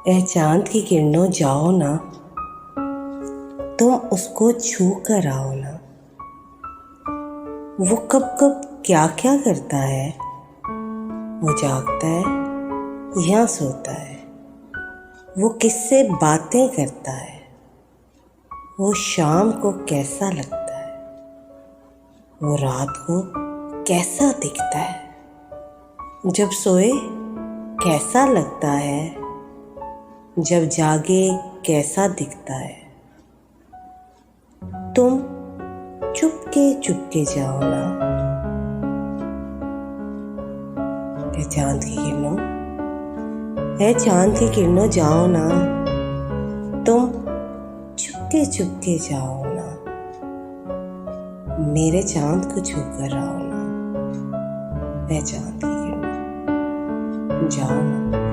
ए चांद की किरणों जाओ ना, तुम उसको छू कर आओ ना। वो कब कब क्या क्या करता है, वो जागता है या सोता है, वो किससे बातें करता है, वो शाम को कैसा लगता है, वो रात को कैसा दिखता है, जब सोए कैसा लगता है, जब जागे कैसा दिखता है। तुम चुपके जाओ ना, ए चांद की किरणों, ए चांद की किरणों जाओ ना, तुम चुपके जाओ ना, मेरे चांद को छू कर आओ ना, ए चांद की किरणों जाओ ना।